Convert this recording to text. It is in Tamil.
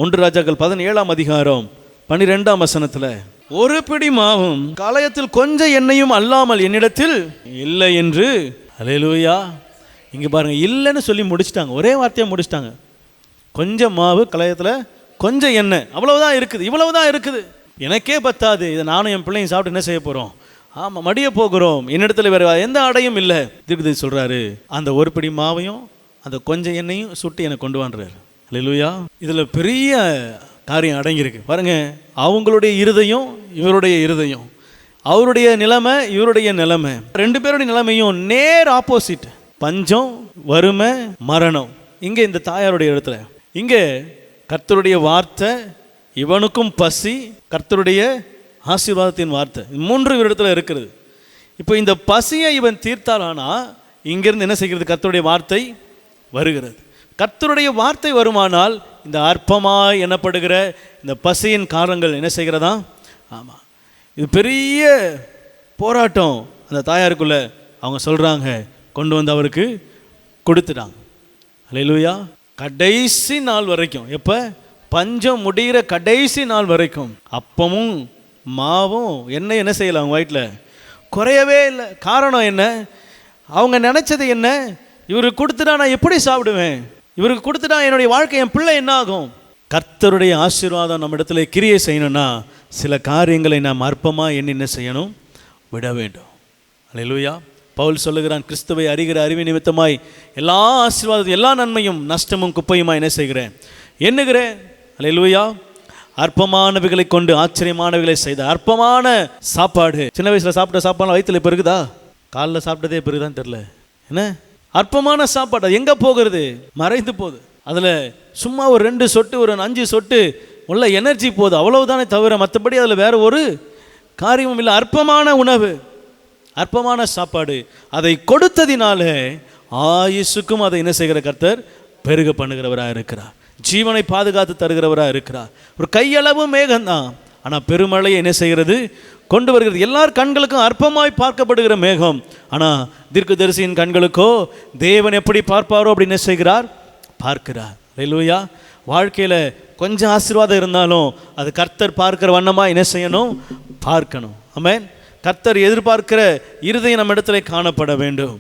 1 ராஜாக்கள் 17ஆம் அதிகாரம் 12ஆம் வசனத்தில், ஒரு பிடி மாவும் கலயத்தில் கொஞ்சம் எண்ணெயும் அல்லாமல் என்னிடத்தில் இல்லை என்று. அல்லேலூயா. இங்கே பாருங்கள், இல்லைன்னு சொல்லி முடிச்சிட்டாங்க, ஒரே வார்த்தையாக முடிச்சிட்டாங்க. கொஞ்சம் மாவு கலயத்தில் கொஞ்சம் எண்ணெய், அவ்வளவுதான் இருக்குது, இவ்வளவுதான் இருக்குது, எனக்கே பத்தாது, இதை நானும் என் பிள்ளையும் சாப்பிட்டு என்ன செய்ய போகிறோம்? ஆமாம், மடிய போகிறோம், என்னிடத்துல வேறு எந்த ஆடையும் இல்லை. தீர்க்கதரிசி சொல்கிறாரு, அந்த ஒரு பிடி மாவையும் அந்த கொஞ்சம் எண்ணெயும் சுட்டு எனக்கு கொண்டு வான்றாரு. அல்லேலூயா. இதில் பெரிய காரியம் அடங்கியிருக்கு பாருங்க. அவங்களுடைய இருதயம், இவருடைய இருதயம், அவருடைய நிலைமை, இவருடைய நிலைமை, ரெண்டு பேருடைய நிலைமையும் நேர் ஆப்போசிட். பஞ்சம், வறுமை, மரணம். இங்கே இந்த தாயாருடைய இடத்துல, இங்கே கர்த்தருடைய வார்த்தை, இவனுக்கும் பசி, கர்த்தருடைய ஆசீர்வாதத்தின் வார்த்தை, மூன்று இடத்துல இருக்கிறது. இப்போ இந்த பசியை இவன் தீர்த்தாலானா இங்கிருந்து என்ன செய்கிறது? கர்த்தருடைய வார்த்தை வருகிறது. கர்த்தருடைய வார்த்தை வருமானால் இந்த அற்பமாய் எண்ணப்படுகிற இந்த பசியின் காரணங்கள் என்ன செய்கிறதா? ஆமாம், இது பெரிய போராட்டம் அந்த தாயாருக்குள்ள. அவங்க சொல்கிறாங்க, கொண்டு வந்து அவருக்கு கொடுத்துட்டாங்க. அல்லேலூயா. கடைசி நாள் வரைக்கும், எப்போ பஞ்சம் முடிகிற கடைசி நாள் வரைக்கும் அப்பமும் மாவும் எண்ணெய் என்ன செய்யலை, அவங்க வயிற்றில் குறையவே இல்லை. காரணம் என்ன? அவங்க நினச்சது என்ன? இவருக்கு கொடுத்துட்டா நான் எப்படி சாப்பிடுவேன்? இவருக்கு கொடுத்துட்டா என்னுடைய வாழ்க்கை, என் பிள்ளை என்ன ஆகும்? கர்த்தருடைய ஆசீர்வாதம் நம்ம இடத்துல கிரியை செய்யணும்னா சில காரியங்களை நாம் அற்பமாக என்ன செய்யணும்? விட வேண்டும். அல்லேலூயா. பவுல் சொல்லுகிறான், கிறிஸ்துவை அறிகிற அறிவு நிமித்தமாய் எல்லா ஆசீர்வாதம், எல்லா நன்மையும் நஷ்டமும் குப்பையுமா என்ன செய்கிறேன், எண்ணுகிறேன். அல்லேலூயா. அற்பமானவைகளை கொண்டு ஆச்சரியமானவைகளை செய்த அற்பமான சாப்பாடு. சின்ன வயசில் சாப்பிட்ட சாப்பாடு வயிற்றுல இப்போ இருக்குதா? காலைல சாப்பிட்டதே பெருகுதான் தெரில. என்ன அற்பமான சாப்பாடு, அது எங்கே போகிறது? மறைந்து போகுது. அதில் சும்மா ஒரு 2 சொட்டு, ஒரு 5 சொட்டு உள்ள எனர்ஜி போகுது, அவ்வளவுதானே தவிர மற்றபடி அதில் வேறு ஒரு காரியமும் இல்லை. அற்பமான உணவு, அற்பமான சாப்பாடு. அதை கொடுத்ததினால ஆயுசுக்கும் அதை என்ன செய்கிற கர்த்தர் பெருக பண்ணுகிறவராக இருக்கிறார். ஜீவனை பாதுகாத்து தருகிறவராக இருக்கிறார். ஒரு கையளவு மேகம்தான், ஆனால் பெருமழையை என்ன செய்கிறது? கொண்டு வருகிறது. எல்லார் கண்களுக்கும் அற்பமாய் பார்க்கப்படுகிற மேகம், ஆனால் தீர்க்கதரிசியின் கண்களுக்கோ தேவன் எப்படி பார்ப்பாரோ அப்படி என்ன செய்கிறார்? பார்க்கிறார். அல்லேலூயா. வாழ்க்கையில் கொஞ்சம் ஆசீர்வாதம் இருந்தாலும் அது கர்த்தர் பார்க்கிற வண்ணமாக என்ன செய்யணும்? பார்க்கணும். ஆமென். கர்த்தர் எதிர்பார்க்கிற இருதயம் நம்ம இடத்துல காணப்பட வேண்டும்.